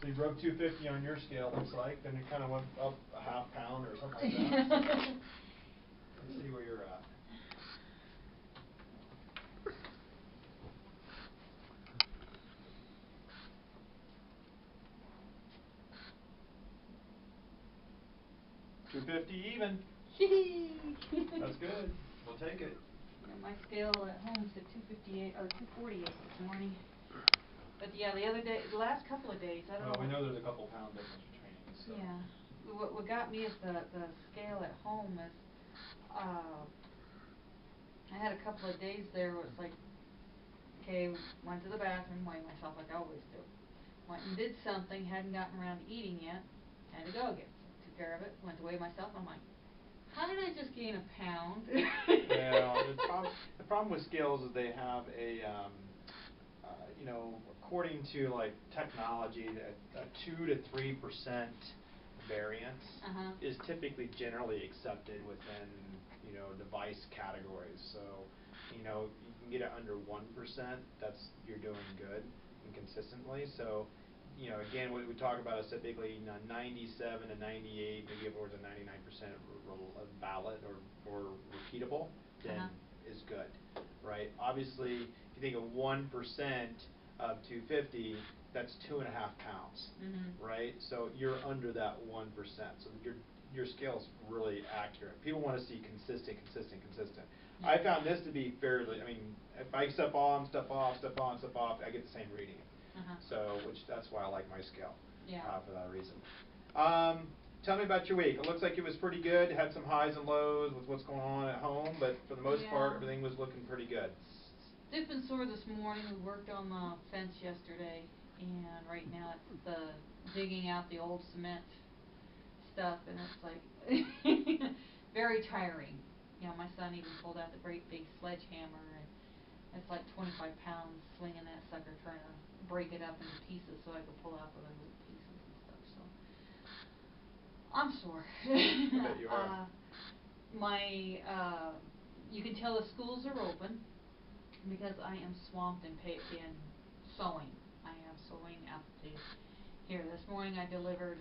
So you broke 250 on your scale, it looks like, then it kind of went up a half pound or something like that. Let's see where you're at. $250 even. That's good. We'll take it. Yeah, my scale at home said 258 or 248 this morning. But yeah, the other day, the last couple of days, I don't know. Well, we know there's a couple pound difference between you, so. Yeah. What got me is the scale at home is, I had a couple of days there where it's like, okay, went to the bathroom, weighed myself like I always do. Went and did something, hadn't gotten around to eating yet, had to go again. Took care of it, went to weigh myself, I'm like, how did I just gain a pound? Yeah, the problem with scales is they have a, you know, according to like technology, a 2 to 3% variance is typically generally accepted within, you know, device categories. So, you know, you can get it under 1%, you're doing good and consistently. So, you know, again, what we talk about is typically 97 to 98, maybe upwards of 99% valid or repeatable, then is good, right? Obviously, if you think of 1% of 250, that's 2.5 pounds, right? So you're under that 1%. So your scale is really accurate. People want to see consistent. I found this to be fairly. I mean, if I step on, step off, I get the same reading. So, that's why I like my scale. For that reason. Tell me about your week. It looks like it was pretty good. Had some highs and lows with what's going on at home, but for the most part, everything was looking pretty good. Stiff and sore this morning. We worked on the fence yesterday, and right now it's the digging out the old cement stuff, and it's like very tiring. You know, my son even pulled out the great big sledgehammer, and it's like 25 pounds swinging that sucker, trying to break it up into pieces so I could pull out the little pieces and stuff. So I'm sore. I bet you are. You can tell the schools are open because I am swamped in sewing. I have sewing out here. This morning I delivered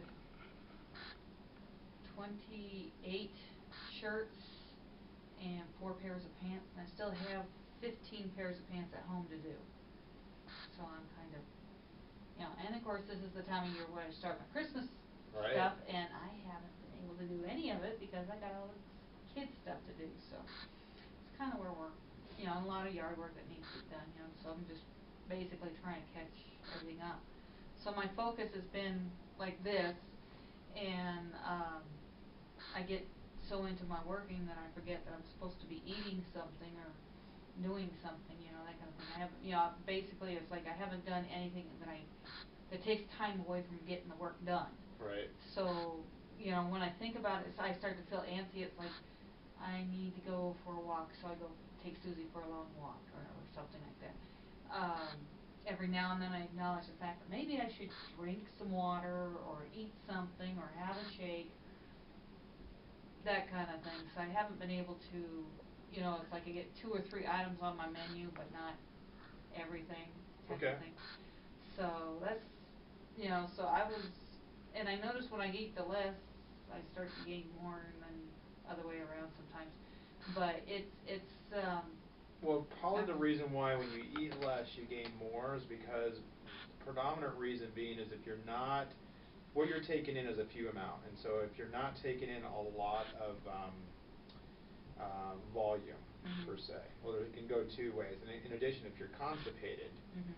28 shirts and 4 pairs of pants, and I still have 15 pairs of pants at home to do. So I'm kind of, you know, and of course this is the time of year where I start my Christmas stuff, and I haven't been able to do any of it because I got all this kid stuff to do. So it's kind of where we're, you know, a lot of yard work that needs to be done, you know, so I'm just basically trying to catch everything up. So my focus has been like this, and I get so into my working that I forget that I'm supposed to be eating something or doing something, you know, that kind of thing. I haven't, you know, basically it's like I haven't done anything that takes time away from getting the work done. Right. So, you know, when I think about it, I start to feel antsy. It's like I need to go for a walk, so I go take Susie for a long walk or something like that. Every now and then I acknowledge the fact that maybe I should drink some water or eat something or have a shake, that kind of thing. So I haven't been able to, you know, it's like I get 2 or 3 items on my menu, but not everything type of thing. So that's, you know, so and I notice when I eat the less, I start to gain more, and then other way around sometimes. But it's well, probably the reason why when you eat less you gain more is because the predominant reason being is if you're not, what you're taking in is a few amount, and so if you're not taking in a lot of volume per se, well, it can go 2 ways. And in addition, if you're constipated,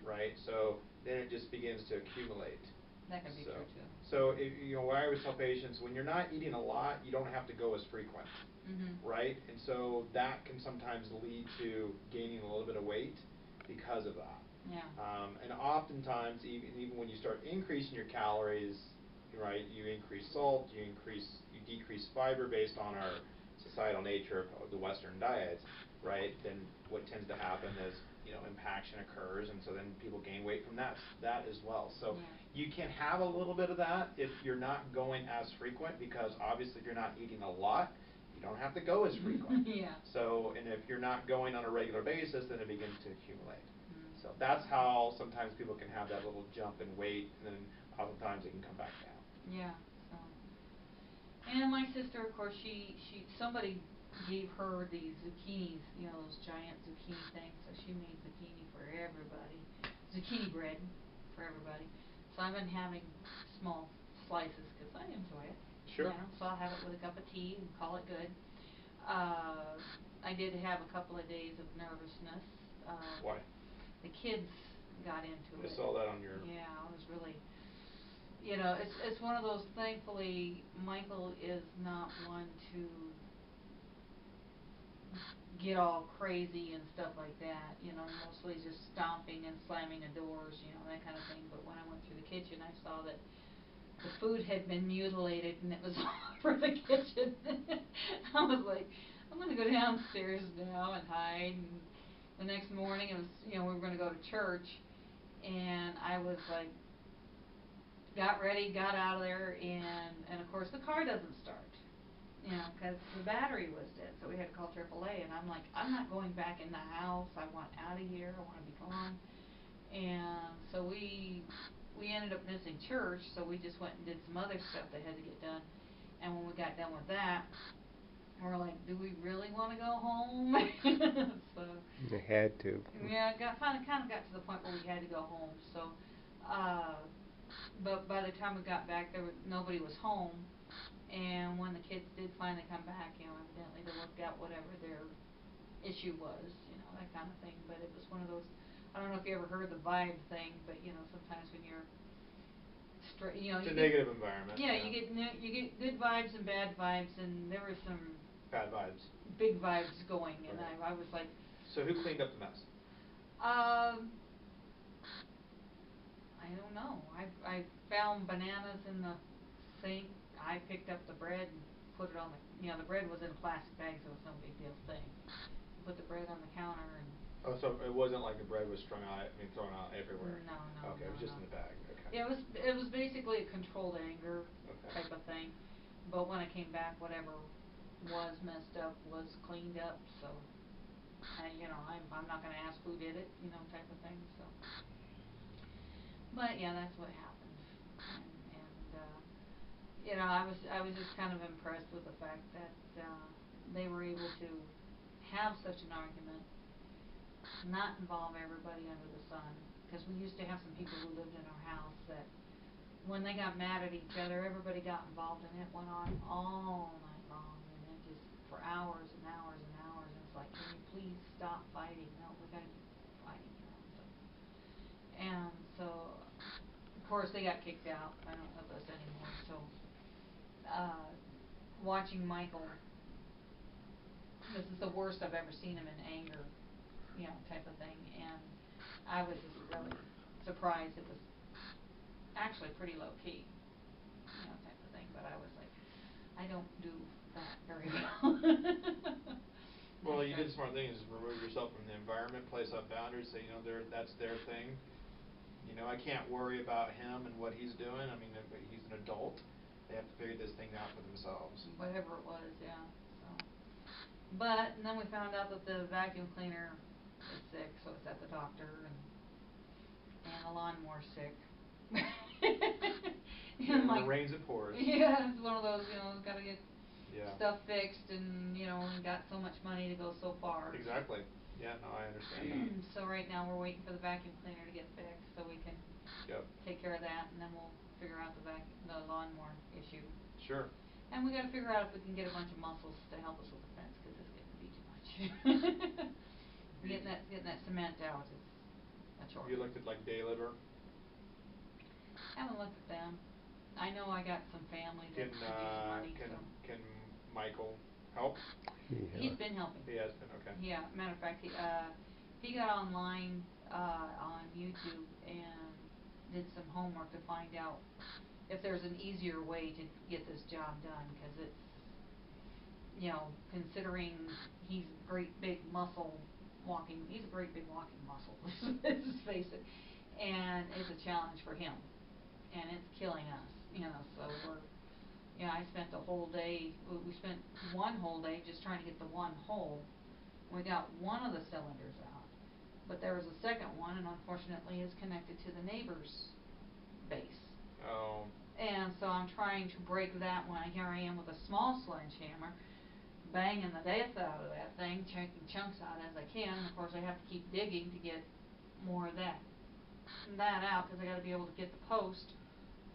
right, so then it just begins to accumulate. That can be true too. So, you know, what I always tell patients, when you're not eating a lot, you don't have to go as frequent, right? And so that can sometimes lead to gaining a little bit of weight because of that. And oftentimes, even when you start increasing your calories, right, you increase salt, you decrease fiber based on our societal nature of the Western diet, right? Then what tends to happen is, you know, impaction occurs, and so then people gain weight from that as well. So you can have a little bit of that if you're not going as frequent, because obviously if you're not eating a lot, you don't have to go as frequent. So, and if you're not going on a regular basis, then it begins to accumulate. So that's how sometimes people can have that little jump in weight, and then oftentimes it can come back down. Yeah, so. And my sister, of course, somebody gave her these zucchinis, you know, those giant zucchini things, so she made zucchini for everybody. Zucchini bread for everybody. So I've been having small slices, because I enjoy it. Sure. You know, so I'll have it with a cup of tea and call it good. I did have a couple of days of nervousness. Why? The kids got into it. I saw that on your... Yeah, I was really, you know, it's one of those, thankfully, Michael is not one to get all crazy and stuff like that, you know, mostly just stomping and slamming the doors, you know, that kind of thing. But when I went through the kitchen, I saw that the food had been mutilated and it was all over the kitchen. I was like, I'm going to go downstairs now and hide. And the next morning, it was, you know, we were going to go to church, and I was like, got ready, got out of there, and of course the car doesn't start, you know, because the battery was dead. So we had to call AAA, and I'm like, I'm not going back in the house. I want out of here. I want to be gone. And so we ended up missing church, so we just went and did some other stuff that had to get done. And when we got done with that, we're like, do we really want to go home? So you had to. yeah, kind of got to the point where we had to go home. So, but by the time we got back, nobody was home. And when the kids did finally come back, you know, evidently they worked out whatever their issue was, you know, that kind of thing. But it was one of those, I don't know if you ever heard the vibe thing, but you know, sometimes when you're you know, it's a negative environment. Yeah, you get good vibes and bad vibes, and there were some bad vibes, big vibes going, and right. I was like. So who cleaned up the mess? I don't know. I found bananas in the sink. I picked up the bread and put it on the, you know, the bread was in a plastic bag, so it was no big deal thing. Put the bread on the counter and. Oh, so it wasn't like the bread was thrown out everywhere. No. Okay, it was just in the bag. Okay. Yeah, it was basically a controlled anger okay. type of thing, but when I came back, whatever was messed up was cleaned up. So, you know, I'm not going to ask who did it, you know, type of thing. So, but yeah, that's what happened, and you know, I was just kind of impressed with the fact that they were able to have such an argument, not involve everybody under the sun, because we used to have some people who lived in our house that when they got mad at each other, everybody got involved, and it went on all night long, and it just for hours and hours and hours, and it's like, can you please stop fighting? No, we gotta keep fighting, you know. So, and so of course they got kicked out. I don't live with us anymore. So watching Michael, this is the worst I've ever seen him in anger, you know, type of thing. And I was just really surprised. It was actually pretty low key, you know, type of thing. But I was like, I don't do that very well. Well, you did the smart thing is remove yourself from the environment, place up boundaries, say, you know, that's their thing. You know, I can't worry about him and what he's doing. I mean, he's an adult. They have to figure this thing out for themselves. Whatever it was, yeah. So, but and then we found out that the vacuum cleaner is sick, so it's at the doctor, and the lawnmower's sick. When it rains, it pours. Yeah, it's one of those, you know, got to get yeah. stuff fixed, and you know, we got so much money to go so far. Exactly. Yeah, no, I understand that. So right now we're waiting for the vacuum cleaner to get fixed so we can take care of that, and then we'll figure out the lawnmower issue. Sure. And we got to figure out if we can get a bunch of muscles to help us with the fence, because it's getting to be too much. getting that cement out is a chore. You looked at like day labor? Haven't looked at them. I know I got some family that could use money. Can Michael help? He's been helping. He has been, okay. Yeah, matter of fact, he got online on YouTube and did some homework to find out if there's an easier way to get this job done, because it's, you know, considering he's a great big muscle walking, he's a great big walking muscle, let's just face it, and it's a challenge for him, and it's killing us, you know. So I spent the whole day, we spent one whole day just trying to get the one hole. We got one of the cylinders out, but there was a second one, and unfortunately it's connected to the neighbor's base. Oh. And so I'm trying to break that one. Here I am with a small sledgehammer, banging the death out of that thing, taking chunks out as I can. And of course I have to keep digging to get more of that out, because I got to be able to get the post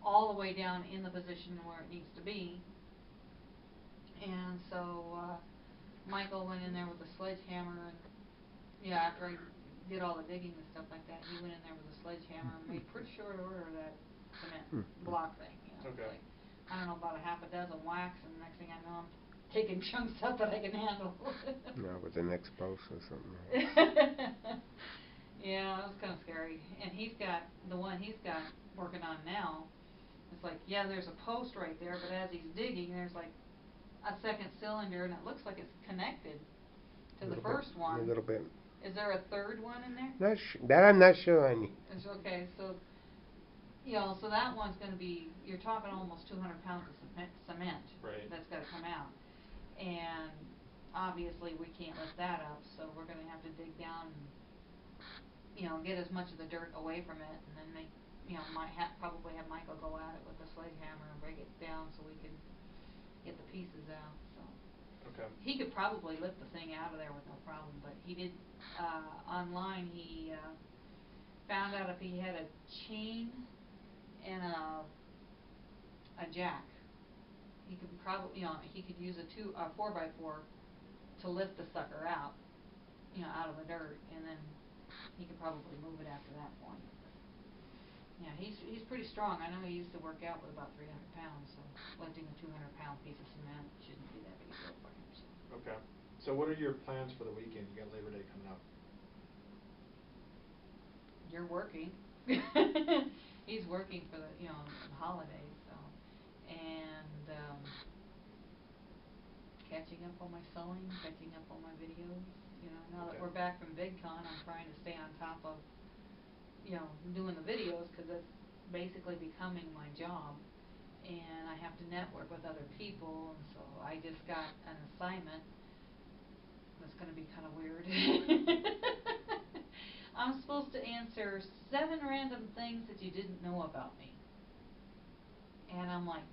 all the way down in the position where it needs to be. And so Michael went in there with a sledgehammer, and after I did all the digging and stuff like that, he went in there with a sledgehammer and made pretty short order of that cement block thing. Okay. Like, I don't know, about a half a dozen whacks, and the next thing I know, I'm taking chunks out that I can handle. With the next post or something. Yeah, it was kind of scary. And the one he's got working on now, it's like, there's a post right there, but as he's digging, there's like a second cylinder, and it looks like it's connected to the first one. A little bit. Is there a third one in there? That I'm not sure on. It's okay, so so that one's going to be, you're talking almost 200 pounds of cement. Right. That's got to come out. And obviously we can't lift that up, so we're going to have to dig down and get as much of the dirt away from it, and then probably have Michael go at it with the sledgehammer and break it down so we can get the pieces out. So Okay. he could probably lift the thing out of there with no problem, but he did online. He found out if he had a chain and a jack, he could probably he could use a 4x4 to lift the sucker out, out of the dirt, and then he could probably move it after that point. Yeah, he's pretty strong. I know he used to work out with about 300 pounds, so lifting a 200-pound piece of cement shouldn't be that big a deal for him. So. Okay. So what are your plans for the weekend? You got Labor Day coming up. You're working. He's working for the holidays, so, and catching up on my sewing, catching up on my videos. Now that we're back from VidCon, I'm trying to stay on top of doing the videos, because it's basically becoming my job, and I have to network with other people. And so I just got an assignment that's going to be kind of weird. I'm supposed to answer 7 random things that you didn't know about me. And I'm like,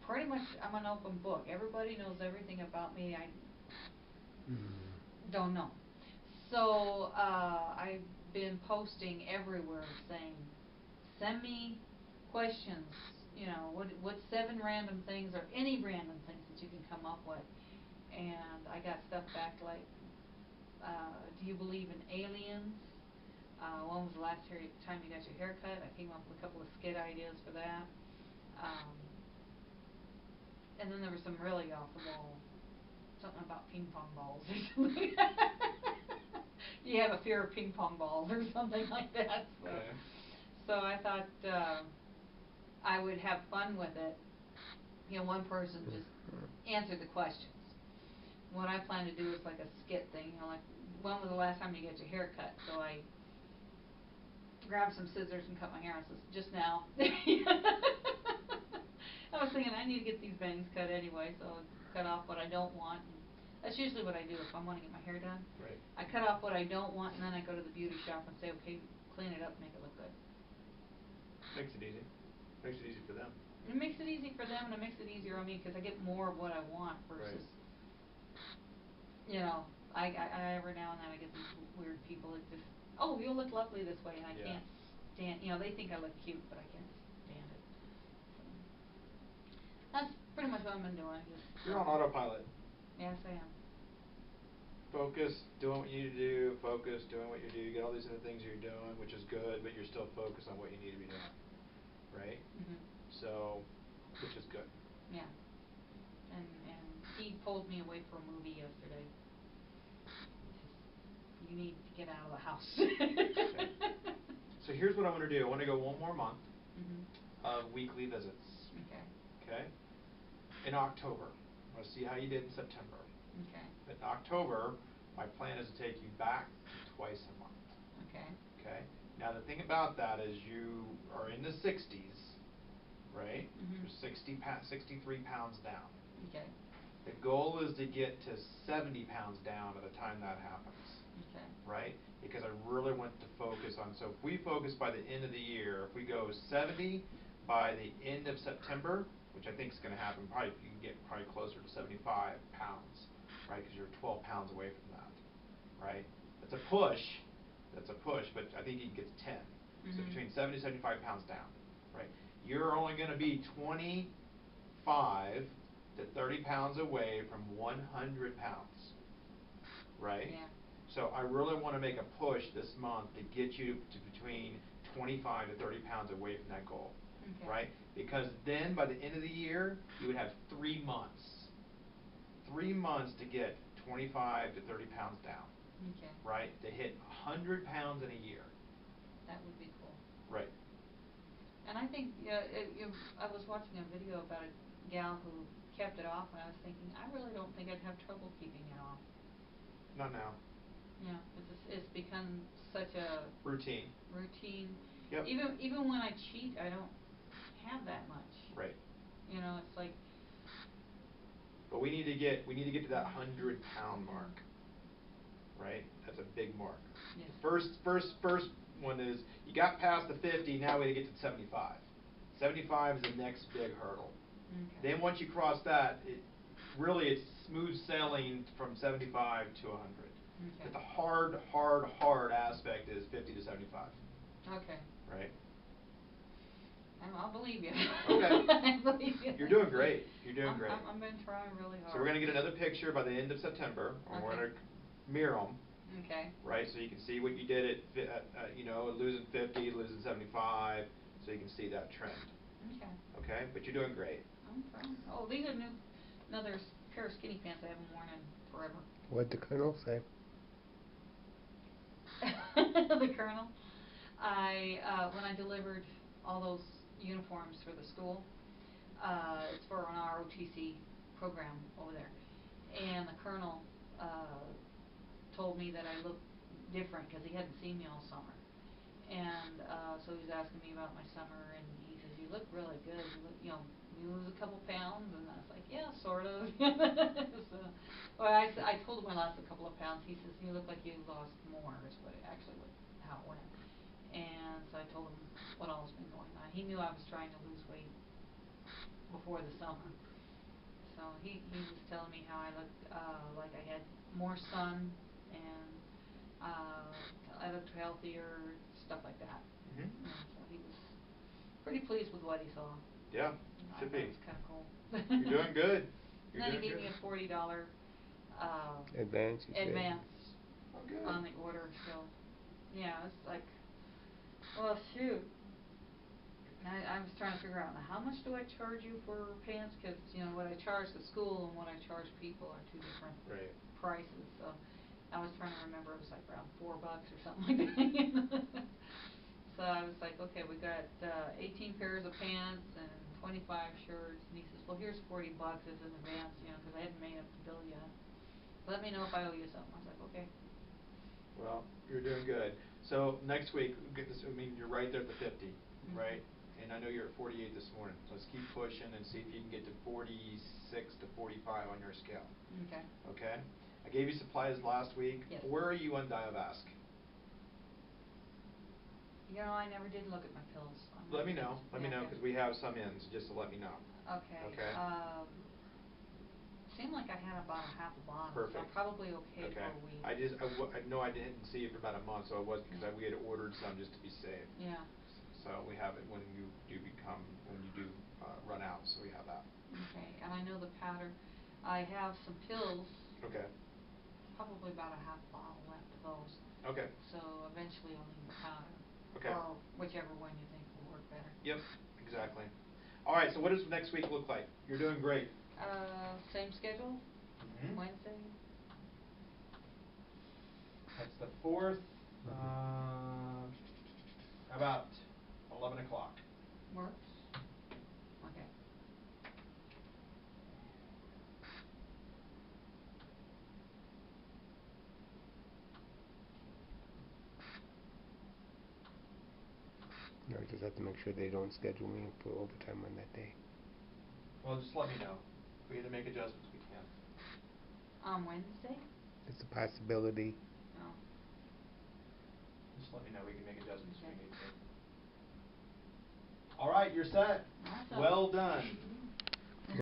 pretty much I'm an open book. Everybody knows everything about me. I don't know. So I've been posting everywhere saying, send me questions. What 7 random things, or any random things that you can come up with. And I got stuff back like, do you believe in aliens? When was the last time you got your hair cut? I came up with a couple of skit ideas for that. And then there was some really off the wall, something about ping pong balls or something. You have a fear of ping pong balls or something like that. So, Okay. so I thought I would have fun with it. One person just answered the questions. What I plan to do is like a skit thing, like, when was the last time you got your hair cut? So I grabbed some scissors and cut my hair, and says, just now. I was thinking I need to get these bangs cut anyway, so I cut off what I don't want. And that's usually what I do if I want to get my hair done. Right. I cut off what I don't want, and then I go to the beauty shop and say, okay, clean it up, make it look good. Makes it easy. Makes it easy for them. It makes it easy for them, and it makes it easier on me, because I get more of what I want versus, I every now and then I get these weird people that just, you'll look lovely this way, and I can't stand, they think I look cute, but I can't stand it. So, that's pretty much what I've been doing. You're on autopilot. Yes, I am. Focus, doing what you need to do, focus, doing what you do. You get all these other things you're doing, which is good, but you're still focused on what you need to be doing. Right? So, which is good. Yeah. And he pulled me away for a movie yesterday. You need to get out of the house. Okay. So here's what I want to do. I want to go one more month of weekly visits. Okay. Okay? In October. I want to see how you did in September. Okay. But in October, my plan is to take you back to twice a month. Okay. Okay? Now the thing about that is you are in the 60s, right? You're 63 pounds down. Okay. The goal is to get to 70 pounds down by the time that happens. Okay. right? Because I really want to focus on, so if we focus by the end of the year, if we go 70 by the end of September, which I think is going to happen, probably you can get probably closer to 75 pounds, right? Because you're 12 pounds away from that, right? That's a push, but I think you can get to 10. So between 70 and 75 pounds down, right? You're only going to be 25 to 30 pounds away from 100 pounds, right? Yeah. So I really want to make a push this month to get you to between 25 to 30 pounds away from that goal, Okay. right? Because then by the end of the year, you would have 3 months. 3 months to get 25 to 30 pounds down, Okay. right? To hit 100 pounds in a year. That would be cool. Right. And I think, I was watching a video about a gal who kept it off, and I was thinking, I really don't think I'd have trouble keeping it off. Not now. Yeah, it's become such a Routine. routine. Yep. Even when I cheat, I don't have that much. Right. You know, it's like. But we need to get to that 100-pound mark, right? That's a big mark. Yes. First one is you got past the 50. Now we got to get to 75. 75 is the next big hurdle. Okay. Then once you cross that, it's smooth sailing from 75 to 100. Okay. But the hard aspect is 50 to 75. Okay. Right. I'll believe you. Okay. I believe you. You're doing great. You're doing great. I'm going to try really hard. So we're going to get another picture by the end of September, and we're going to mirror them. Okay. Right, so you can see what you did at losing 50, losing 75, so you can see that trend. Okay. Okay, but you're doing great. I'm proud. Oh, these are another pair of skinny pants I haven't worn in forever. What'd the Colonel say? The Colonel. When I delivered all those uniforms for the school, it's for an ROTC program over there, and the Colonel told me that I looked different because he hadn't seen me all summer, and so he was asking me about my summer, and he says, "You look really good. You lose a couple pounds," and I was like, "Yeah, sort of." So, well, I told him I lost a couple of pounds. He says, "You look like you lost more," is how it went. And so I told him what all's been going on. He knew I was trying to lose weight before the summer. So he was telling me how I looked like I had more sun, and I looked healthier, stuff like that. Mhm. So he was pretty pleased with what he saw. Yeah, I should thought be. it was kind of cool. You're doing good. And then he gave me a $40 Advance, you said? advance Oh, good. on the order. So yeah, it's like, well, shoot. I was trying to figure out, now, how much do I charge you for pants? Because, what I charge the school and what I charge people are two different prices. So I was trying to remember, it was like around $4 or something like that. So I was like, okay, we got 18 pairs of pants and 25 shirts. And he says, well, here's $40 as an advance, because I hadn't made up the bill yet. Let me know if I owe you something. I was like, okay. Well, you're doing good. So next week, you're right there at the 50, right? And I know you're at 48 this morning. So let's keep pushing and see if you can get to 46 to 45 on your scale. Okay. Okay? I gave you supplies last week. Yes. Where are you on Diovask? I never did look at my pills. Let me know. Let me know, because we have some in, so just to let me know. Okay. Okay? Seemed like I had about a half a bottle. Perfect. So I'm probably okay for Okay. a week. I know I didn't see it for about a month, so it wasn't, because we had ordered some just to be safe. Yeah. So we have it when you do run out, so we have that. Okay, and I know the powder. I have some pills. Okay. Probably about a half bottle left of those. Okay. So eventually I'll need the powder. Okay. Or whichever one you think will work better. Yep, exactly. All right, so what does next week look like? You're doing great. Same schedule? Wednesday? That's the 4th. About 11 o'clock. Works? Okay. No, I just have to make sure they don't schedule me for overtime on that day. Well, just let me know. If we need to make adjustments, we can. On Wednesday? It's a possibility. Oh. just let me know, we can make adjustments if we Okay. need to. All right, you're set. Awesome. Well done.